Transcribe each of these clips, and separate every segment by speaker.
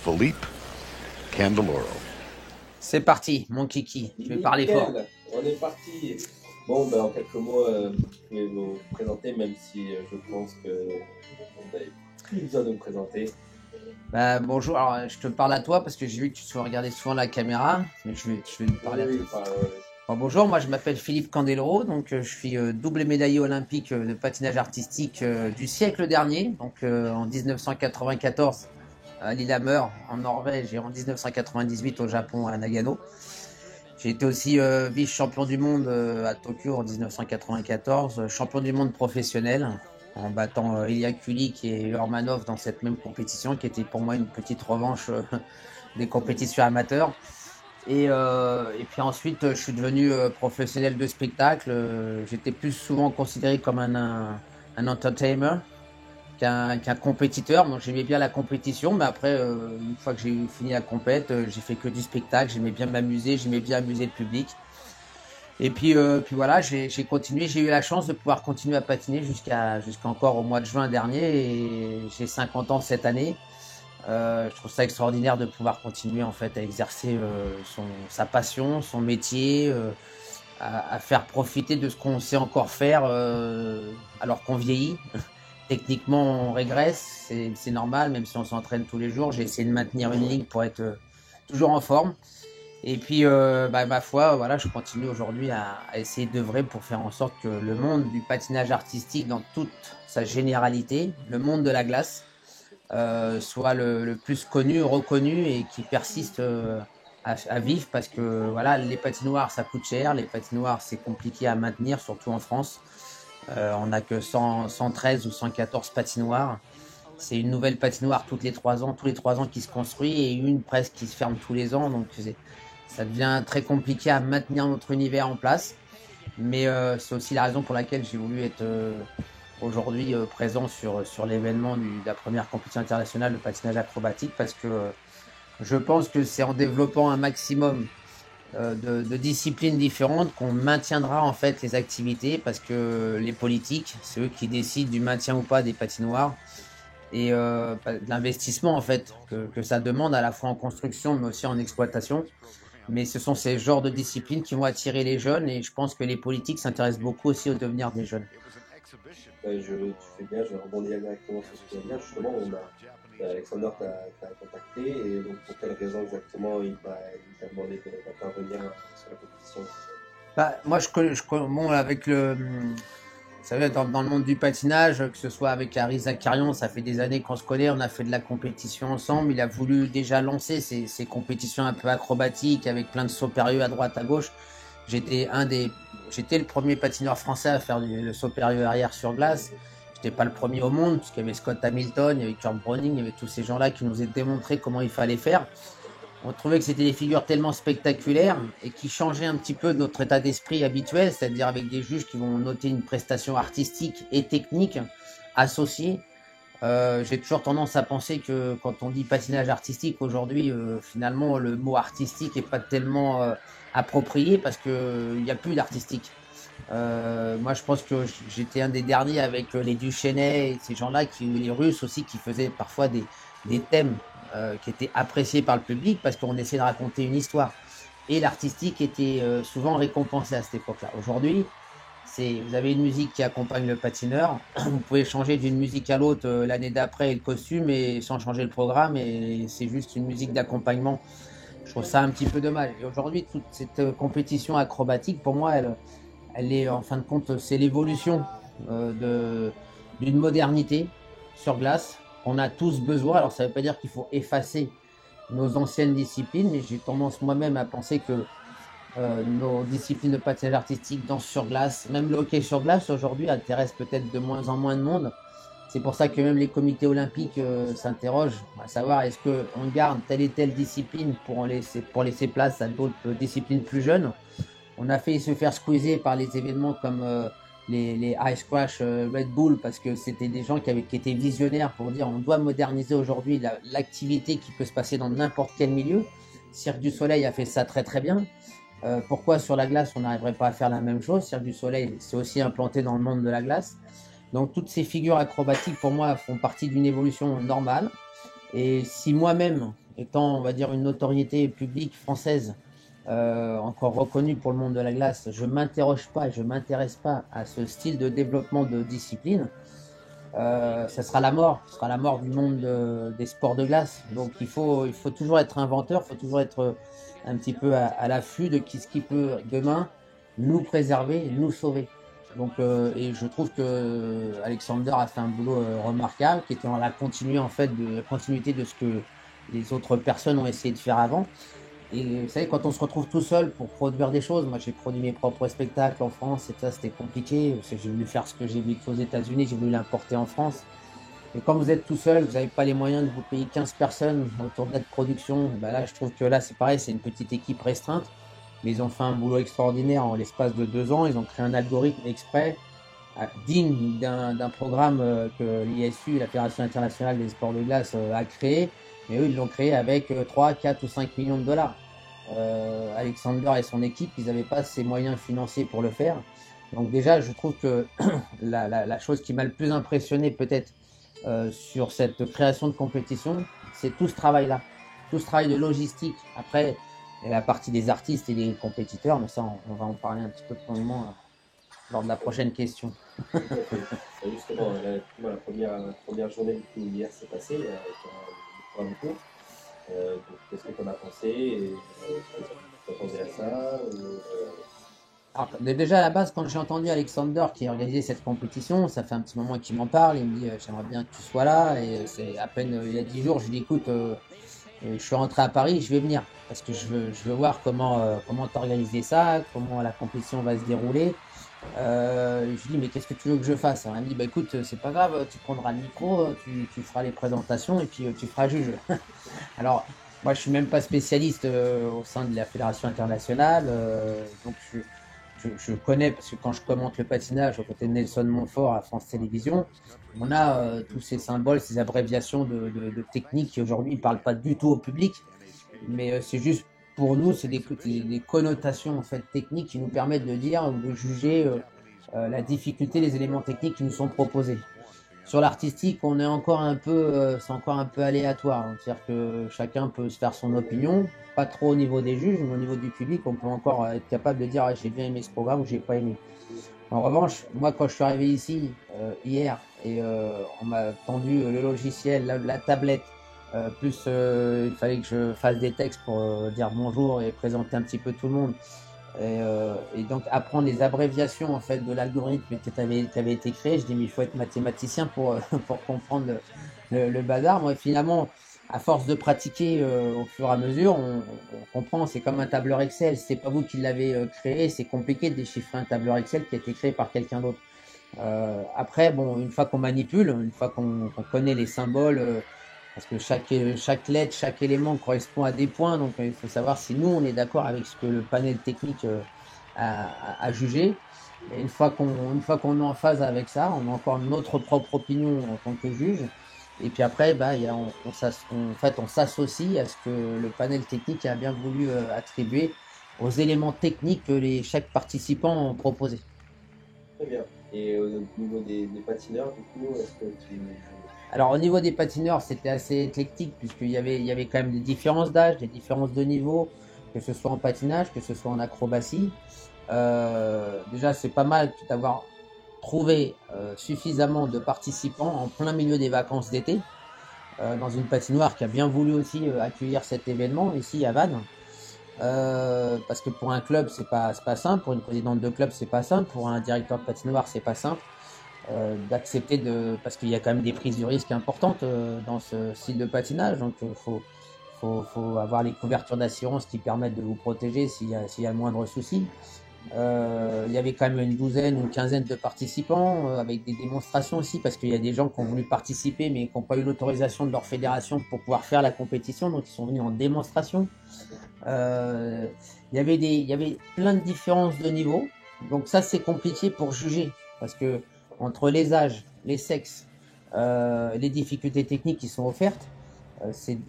Speaker 1: Philippe Candeloro.
Speaker 2: C'est parti, mon kiki. Je vais parler fort.
Speaker 3: On est parti. Bon, en quelques mots, vous pouvez vous présenter, même si je pense que vous n'avez plus besoin de me présenter.
Speaker 2: Bonjour, alors je te parle à toi parce que j'ai vu que tu regardais souvent la caméra, mais je vais te parler à toi. Bonjour, moi je m'appelle Philippe Candeloro, donc je suis double médaillé olympique de patinage artistique du siècle dernier, donc en 1994 à Lillehammer en Norvège et en 1998 au Japon à Nagano. J'ai été aussi vice-champion du monde à Tokyo en 1994, champion du monde professionnel en battant Ilya Kulik et Urmanov dans cette même compétition qui était pour moi une petite revanche des compétitions amateurs. Et puis ensuite, je suis devenu professionnel de spectacle. J'étais plus souvent considéré comme un entertainer qu'un compétiteur. Moi, j'aimais bien la compétition, mais après, une fois que j'ai fini la compète, j'ai fait que du spectacle. J'aimais bien m'amuser, j'aimais bien amuser le public. Et puis voilà, j'ai continué. J'ai eu la chance de pouvoir continuer à patiner jusqu'à encore au mois de juin dernier. Et j'ai 50 ans cette année. Je trouve ça extraordinaire de pouvoir continuer en fait à exercer sa passion, son métier, à faire profiter de ce qu'on sait encore faire alors qu'on vieillit. Techniquement, on régresse, c'est normal, même si on s'entraîne tous les jours. J'ai essayé de maintenir une ligne pour être toujours en forme. Et puis, ma foi, voilà, je continue aujourd'hui à essayer d'œuvrer pour faire en sorte que le monde du patinage artistique dans toute sa généralité, le monde de la glace, soit le plus connu, reconnu et qui persiste à vivre parce que voilà, les patinoires ça coûte cher, les patinoires c'est compliqué à maintenir, surtout en France. On n'a que 113 ou 114 patinoires. C'est une nouvelle patinoire tous les 3 ans qui se construit et une presque qui se ferme tous les ans. Donc ça devient très compliqué à maintenir notre univers en place. Mais c'est aussi la raison pour laquelle j'ai voulu être aujourd'hui présent sur l'événement de la première compétition internationale de patinage acrobatique parce que je pense que c'est en développant un maximum de disciplines différentes qu'on maintiendra en fait les activités parce que les politiques, c'est eux qui décident du maintien ou pas des patinoires et de l'investissement en fait que ça demande à la fois en construction mais aussi en exploitation. Mais ce sont ces genres de disciplines qui vont attirer les jeunes et je pense que les politiques s'intéressent beaucoup aussi au devenir des jeunes.
Speaker 3: Tu fais bien, je vais rebondir directement sur ce que tu viens de dire. Justement, Alexander t'a contacté et donc pour quelle raison exactement il t'a demandé d'intervenir sur la compétition?
Speaker 2: Moi, bon, avec vous savez, dans le monde du patinage, que ce soit avec Harry Zakarian, ça fait des années qu'on se connaît, on a fait de la compétition ensemble. Il a voulu déjà lancer ces compétitions un peu acrobatiques avec plein de sauts périlleux à droite, à gauche. J'étais le premier patineur français à faire le saut périlleux arrière sur glace. J'étais pas le premier au monde, puisqu'il y avait Scott Hamilton, il y avait Kurt Browning, il y avait tous ces gens-là qui nous ont démontré comment il fallait faire. On trouvait que c'était des figures tellement spectaculaires et qui changeaient un petit peu de notre état d'esprit habituel, c'est-à-dire avec des juges qui vont noter une prestation artistique et technique associée. J'ai toujours tendance à penser que quand on dit patinage artistique aujourd'hui, finalement le mot artistique n'est pas tellement approprié parce qu'il n'y a plus d'artistique. Moi je pense que j'étais un des derniers avec les Duchesnay et ces gens-là, les Russes aussi, qui faisaient parfois des thèmes qui étaient appréciés par le public parce qu'on essayait de raconter une histoire. Et l'artistique était souvent récompensé à cette époque-là. Aujourd'hui, vous avez une musique qui accompagne le patineur. Vous pouvez changer d'une musique à l'autre l'année d'après le costume et sans changer le programme et c'est juste une musique d'accompagnement. Je trouve ça un petit peu dommage. Et aujourd'hui, toute cette compétition acrobatique, pour moi, elle est en fin de compte, c'est l'évolution d'une modernité sur glace. On a tous besoin, alors ça ne veut pas dire qu'il faut effacer nos anciennes disciplines, mais j'ai tendance moi-même à penser que nos disciplines de patinage artistique, danse sur glace, même le hockey sur glace aujourd'hui intéresse peut-être de moins en moins de monde. C'est pour ça que même les comités olympiques s'interrogent à savoir est-ce qu'on garde telle et telle discipline pour laisser place à d'autres disciplines plus jeunes. On a failli se faire squeezer par les événements comme les Ice Crash Red Bull parce que c'était des gens qui étaient visionnaires pour dire on doit moderniser aujourd'hui l'activité qui peut se passer dans n'importe quel milieu. Cirque du Soleil a fait ça très très bien. Pourquoi sur la glace on n'arriverait pas à faire la même chose? Cirque du Soleil c'est aussi implanté dans le monde de la glace. Donc toutes ces figures acrobatiques pour moi font partie d'une évolution normale. Et si moi-même étant, on va dire, une notoriété publique française encore reconnue pour le monde de la glace, je m'interroge pas et je m'intéresse pas à ce style de développement de discipline, ça sera la mort. Ce sera la mort du monde des sports de glace. Donc il faut toujours être inventeur, il faut toujours être un petit peu à l'affût de ce qui peut demain nous préserver, nous sauver. Donc, et je trouve que Alexander a fait un boulot remarquable, qui était dans la continuité de ce que les autres personnes ont essayé de faire avant. Et vous savez, quand on se retrouve tout seul pour produire des choses, moi j'ai produit mes propres spectacles en France, et ça c'était compliqué, parce que j'ai voulu faire ce que j'ai vécu aux États-Unis, j'ai voulu l'importer en France. Et quand vous êtes tout seul, vous n'avez pas les moyens de vous payer 15 personnes autour de notre production, bah là je trouve que là c'est pareil, c'est une petite équipe restreinte, mais ils ont fait un boulot extraordinaire en l'espace de 2 ans, ils ont créé un algorithme exprès, digne d'un programme que l'ISU, la Fédération internationale des sports de glace, a créé, mais eux ils l'ont créé avec 3, 4 ou 5 millions de dollars. Alexander et son équipe, ils n'avaient pas ces moyens financiers pour le faire. Donc déjà, je trouve que la chose qui m'a le plus impressionné peut-être sur cette création de compétition, c'est tout ce travail-là, tout ce travail de logistique. Après, il y a la partie des artistes et des compétiteurs, mais ça, on va en parler un petit peu plus longuement lors de la prochaine question.
Speaker 3: Justement, la première journée du coup, hier s'est passée avec un programme court. Qu'est-ce que tu en as pensé et est-ce que tu t'attendais à ça
Speaker 2: Alors, déjà à la base, quand j'ai entendu Alexander qui a organisé cette compétition, ça fait un petit moment qu'il m'en parle, il me dit j'aimerais bien que tu sois là, et c'est à peine il y a 10 jours, je lui dis écoute, je suis rentré à Paris, je vais venir, parce que je veux voir comment t'organiser ça, comment la compétition va se dérouler. Je lui dis mais qu'est-ce que tu veux que je fasse? Alors, il me dit bah écoute, c'est pas grave, tu prendras le micro, tu feras les présentations et puis tu feras juge. Alors moi je suis même pas spécialiste au sein de la fédération internationale, donc je connais, parce que quand je commente le patinage aux côtés de Nelson Montfort à France Télévisions, on a tous ces symboles, ces abréviations de techniques qui aujourd'hui ne parlent pas du tout au public, mais c'est juste pour nous, c'est des connotations en fait, techniques qui nous permettent de dire ou de juger la difficulté des éléments techniques qui nous sont proposés. Sur l'artistique, on est encore un peu, c'est encore un peu aléatoire. C'est-à-dire que chacun peut se faire son opinion, pas trop au niveau des juges, mais au niveau du public, on peut encore être capable de dire ah, j'ai bien aimé ce programme ou j'ai pas aimé. En revanche, moi quand je suis arrivé ici hier et on m'a tendu le logiciel, la tablette, plus il fallait que je fasse des textes pour dire bonjour et présenter un petit peu tout le monde. Et donc apprendre les abréviations en fait de l'algorithme qui avait été créé, je dis mais il faut être mathématicien pour pour comprendre le bazar. Moi finalement, à force de pratiquer au fur et à mesure, on comprend. C'est comme un tableur Excel. C'est pas vous qui l'avez créé, c'est compliqué de déchiffrer un tableur Excel qui a été créé par quelqu'un d'autre. Après, bon, une fois qu'on manipule, une fois qu'on connaît les symboles, parce que chaque lettre, chaque élément correspond à des points, donc il faut savoir si nous on est d'accord avec ce que le panel technique a jugé. Et une fois qu'on est en phase avec ça, on a encore notre propre opinion en tant que juge. Et puis après, bah, on s'associe à ce que le panel technique a bien voulu attribuer aux éléments techniques que chaque participant a proposé.
Speaker 3: Très bien. Et au niveau des patineurs, du coup, est-ce que tu...
Speaker 2: Alors au niveau des patineurs, c'était assez éclectique puisqu'il y avait quand même des différences d'âge, des différences de niveau, que ce soit en patinage, que ce soit en acrobatie. Déjà, c'est pas mal d'avoir trouvé suffisamment de participants en plein milieu des vacances d'été, dans une patinoire qui a bien voulu aussi accueillir cet événement ici à Vannes. Parce que pour un club, c'est pas simple, pour une présidente de club, c'est pas simple, pour un directeur de patinoire, c'est pas simple. D'accepter parce qu'il y a quand même des prises de risque importantes dans ce style de patinage, donc faut avoir les couvertures d'assurance qui permettent de vous protéger s'il y a le moindre souci. Il y avait quand même une douzaine, une quinzaine de participants avec des démonstrations aussi, parce qu'il y a des gens qui ont voulu participer mais qui n'ont pas eu l'autorisation de leur fédération pour pouvoir faire la compétition, donc ils sont venus en démonstration. Il y avait plein de différences de niveau, donc ça c'est compliqué pour juger, parce que entre les âges, les sexes, les difficultés techniques qui sont offertes,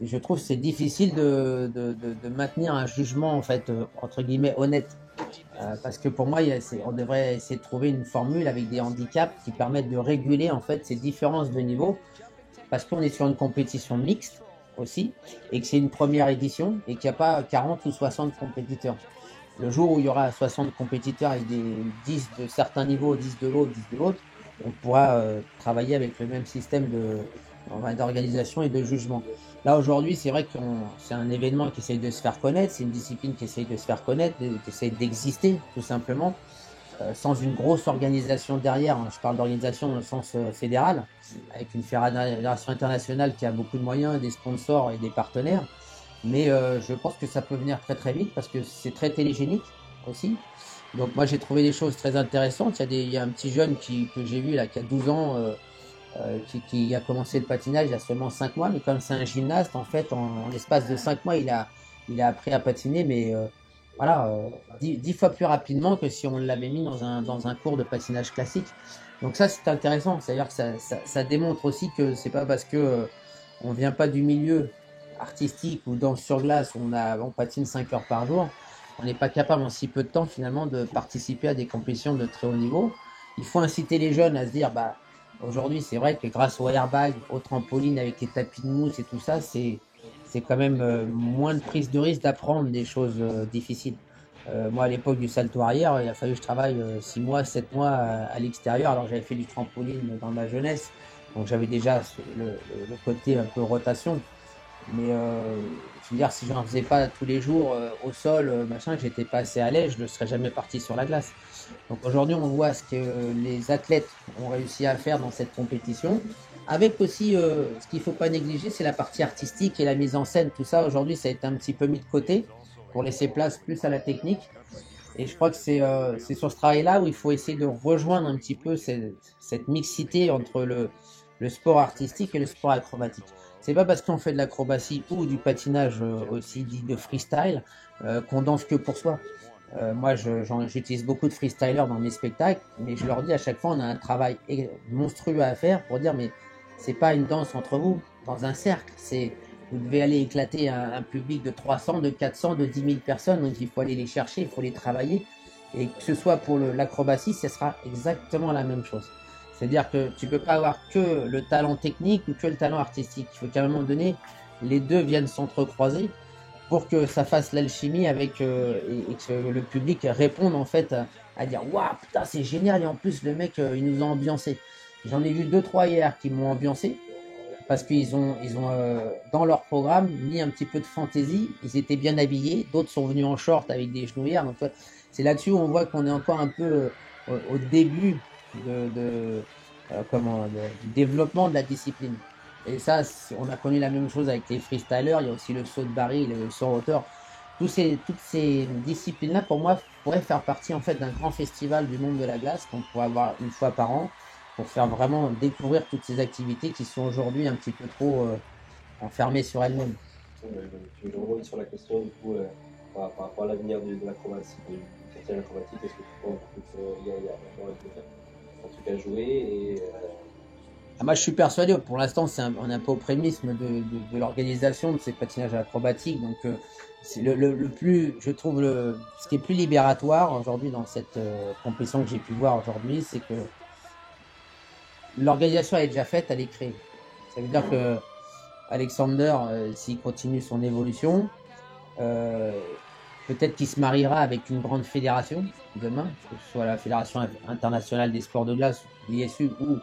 Speaker 2: je trouve que c'est difficile de maintenir un jugement en fait entre guillemets honnête, parce que pour moi on devrait essayer de trouver une formule avec des handicaps qui permettent de réguler en fait ces différences de niveau, parce qu'on est sur une compétition mixte aussi, et que c'est une première édition, et qu'il n'y a pas 40 ou 60 compétiteurs. Le jour où il y aura 60 compétiteurs avec des 10 de certains niveaux, 10 de l'autre, 10 de l'autre, on pourra travailler avec le même système d'organisation et de jugement. Là, aujourd'hui, c'est vrai que c'est un événement qui essaye de se faire connaître, c'est une discipline qui essaye de se faire connaître, qui essaye d'exister, tout simplement, sans une grosse organisation derrière. Hein. Je parle d'organisation dans le sens fédéral, avec une fédération internationale qui a beaucoup de moyens, des sponsors et des partenaires. Mais je pense que ça peut venir très très vite parce que c'est très télégénique aussi. Donc moi j'ai trouvé des choses très intéressantes. Il y a un petit jeune que j'ai vu là, qui a 12 ans, qui a commencé le patinage il y a seulement 5 mois. Mais comme c'est un gymnaste, en fait, en l'espace de 5 mois, il a appris à patiner, mais voilà, 10 fois plus rapidement que si on l'avait mis dans un cours de patinage classique. Donc ça c'est intéressant. C'est-à-dire que ça démontre aussi que c'est pas parce que on vient pas du milieu artistique ou danse sur glace, on patine 5 heures par jour, on n'est pas capable en si peu de temps finalement de participer à des compétitions de très haut niveau. Il faut inciter les jeunes à se dire, bah, aujourd'hui c'est vrai que grâce au airbag, au trampoline avec les tapis de mousse et tout ça, c'est quand même moins de prise de risque d'apprendre des choses difficiles. Moi à l'époque du salto arrière, il a fallu que je travaille 6 mois, 7 mois à l'extérieur, alors j'avais fait du trampoline dans ma jeunesse, donc j'avais déjà le côté un peu rotation. Mais je veux dire, si j'en faisais pas tous les jours au sol, machin, que j'étais pas assez à l'aise, je ne serais jamais parti sur la glace. Donc aujourd'hui, on voit ce que les athlètes ont réussi à faire dans cette compétition. Avec aussi, ce qu'il ne faut pas négliger, c'est la partie artistique et la mise en scène. Tout ça, aujourd'hui, ça a été un petit peu mis de côté pour laisser place plus à la technique. Et je crois que c'est sur ce travail-là où il faut essayer de rejoindre un petit peu cette mixité entre le sport artistique et le sport acrobatique. C'est pas parce qu'on fait de l'acrobatie ou du patinage aussi dit de freestyle qu'on danse que pour soi. Moi, j'utilise beaucoup de freestylers dans mes spectacles, mais je leur dis à chaque fois, on a un travail monstrueux à faire pour dire, mais c'est pas une danse entre vous, dans un cercle. Vous devez aller éclater un public de 300, de 400, de 10 000 personnes, donc il faut aller les chercher, il faut les travailler. Et que ce soit pour l'acrobatie, ce sera exactement la même chose. C'est-à-dire que tu ne peux pas avoir que le talent technique ou que le talent artistique. Il faut qu'à un moment donné, les deux viennent s'entrecroiser pour que ça fasse l'alchimie avec et que le public réponde en fait à dire waouh, putain, c'est génial. Et en plus, le mec, il nous a ambiancé. J'en ai vu 2-3 hier qui m'ont ambiancé parce qu'ils ont dans leur programme mis un petit peu de fantaisie. Ils étaient bien habillés. D'autres sont venus en short avec des genouillères. Donc, c'est là-dessus où on voit qu'on est encore un peu au début du développement de la discipline. Et ça, on a connu la même chose avec les freestylers. Il y a aussi le saut de baril, le saut en hauteur. Toutes ces disciplines-là, pour moi, pourraient faire partie en fait d'un grand festival du monde de la glace qu'on pourrait avoir une fois par an pour faire vraiment découvrir toutes ces activités qui sont aujourd'hui un petit peu trop enfermées sur elles-mêmes.
Speaker 3: Je rebondis sur la question du coup par rapport à l'avenir de l'acrobatie, du patinage acrobatique. Est-ce que tu penses qu'il y a en tout cas jouer et
Speaker 2: moi, je suis persuadé, pour l'instant, on est un peu au prémisme de l'organisation de ces patinages acrobatiques. Donc, c'est le plus, je trouve, ce qui est plus libératoire aujourd'hui dans cette compétition que j'ai pu voir aujourd'hui, c'est que l'organisation est déjà faite, elle est créée. Ça veut dire que Alexander, s'il continue son évolution, peut-être qu'il se mariera avec une grande fédération demain, que ce soit la Fédération internationale des sports de glace, l'ISU, ou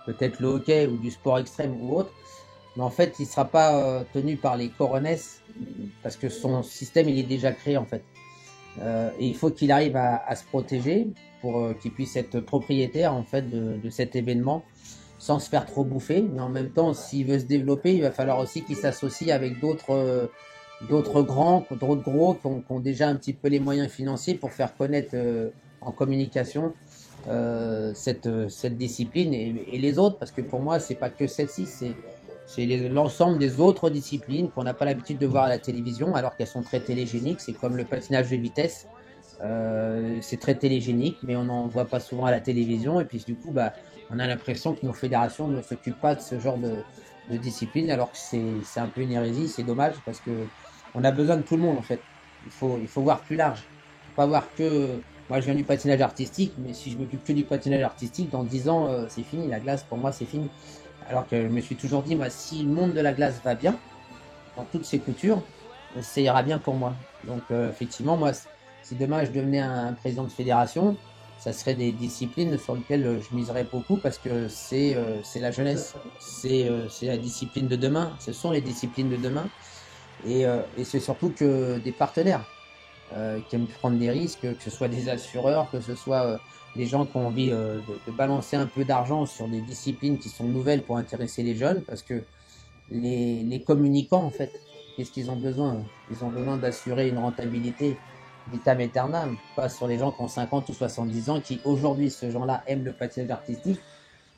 Speaker 2: peut-être le hockey ou du sport extrême ou autre, mais en fait il ne sera pas tenu par les coronesses parce que son système il est déjà créé en fait. Et il faut qu'il arrive à se protéger pour qu'il puisse être propriétaire en fait de cet événement sans se faire trop bouffer, mais en même temps s'il veut se développer il va falloir aussi qu'il s'associe avec d'autres grands, d'autres gros qui ont déjà un petit peu les moyens financiers pour faire connaître en communication cette discipline et les autres, parce que pour moi c'est pas que celle-ci, c'est l'ensemble des autres disciplines qu'on n'a pas l'habitude de voir à la télévision alors qu'elles sont très télégéniques. C'est comme le patinage de vitesse, c'est très télégénique mais on n'en voit pas souvent à la télévision et puis du coup bah, on a l'impression que nos fédérations ne s'occupent pas de ce genre de discipline alors que c'est un peu une hérésie. C'est dommage parce que on a besoin de tout le monde en fait. Il faut voir plus large, faut pas voir que moi, je viens du patinage artistique, mais si je m'occupe que du patinage artistique, dans 10 ans, c'est fini. La glace, pour moi, c'est fini. Alors que je me suis toujours dit, moi, si le monde de la glace va bien, dans toutes ses coutures, ça ira bien pour moi. Donc effectivement, moi, si demain je devenais un président de fédération, ça serait des disciplines sur lesquelles je miserais beaucoup parce que c'est la jeunesse, c'est la discipline de demain, ce sont les disciplines de demain. Et c'est surtout que des partenaires qui aiment prendre des risques, que ce soit des assureurs, que ce soit des gens qui ont envie de balancer un peu d'argent sur des disciplines qui sont nouvelles pour intéresser les jeunes, parce que les communicants, en fait, qu'est-ce qu'ils ont besoin? Ils ont besoin d'assurer une rentabilité vitam aeternam, pas sur les gens qui ont 50 ou 70 ans, qui aujourd'hui, ce gens-là, aiment le patinage artistique,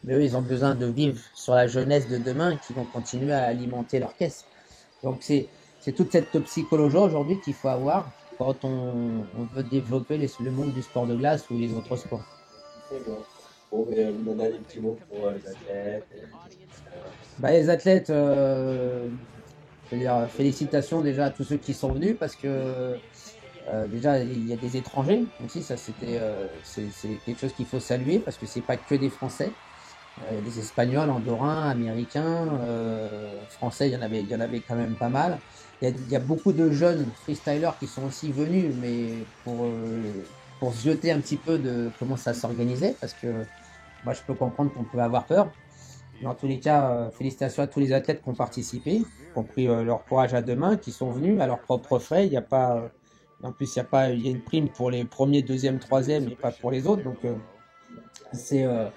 Speaker 2: mais eux, ils ont besoin de vivre sur la jeunesse de demain qui vont continuer à alimenter leur caisse. Donc c'est toute cette psychologie aujourd'hui qu'il faut avoir quand on veut développer le monde du sport de glace ou les autres sports.
Speaker 3: D'accord. Bon, mais vous donnez des petits mots pour les athlètes.
Speaker 2: Bah, les athlètes, je veux dire, félicitations déjà à tous ceux qui sont venus parce que déjà il y a des étrangers aussi, ça c'est quelque chose qu'il faut saluer parce que c'est pas que des Français. Il y a des Espagnols, Andorrins, Américains, Français, il y en avait quand même pas mal. Il y a beaucoup de jeunes freestylers qui sont aussi venus, mais pour se jeter un petit peu de comment ça s'organisait, parce que moi je peux comprendre qu'on peut avoir peur. Mais en tous les cas, félicitations à tous les athlètes qui ont participé, qui ont pris leur courage à deux mains, qui sont venus à leurs propres frais. Il y a pas, en plus, il y a une prime pour les premiers, deuxième, troisième, et pas pour les autres. Donc c'est euh,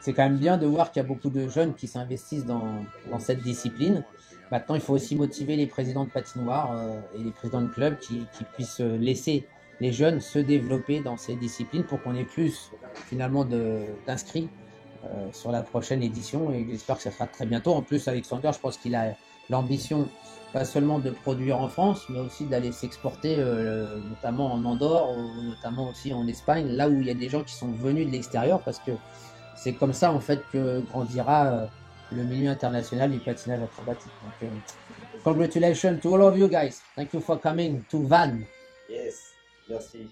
Speaker 2: c'est quand même bien de voir qu'il y a beaucoup de jeunes qui s'investissent dans cette discipline. Maintenant, il faut aussi motiver les présidents de patinoires et les présidents de clubs qui puissent laisser les jeunes se développer dans ces disciplines pour qu'on ait plus finalement d'inscrits sur la prochaine édition et j'espère que ça sera très bientôt. En plus, Alexander, je pense qu'il a l'ambition pas seulement de produire en France, mais aussi d'aller s'exporter, notamment en Andorre, ou notamment aussi en Espagne, là où il y a des gens qui sont venus de l'extérieur, parce que c'est comme ça en fait que grandira le milieu international du patinage acrobatique. Donc, congratulations to all of you guys. Thank you for coming to Vannes.
Speaker 3: Yes, merci.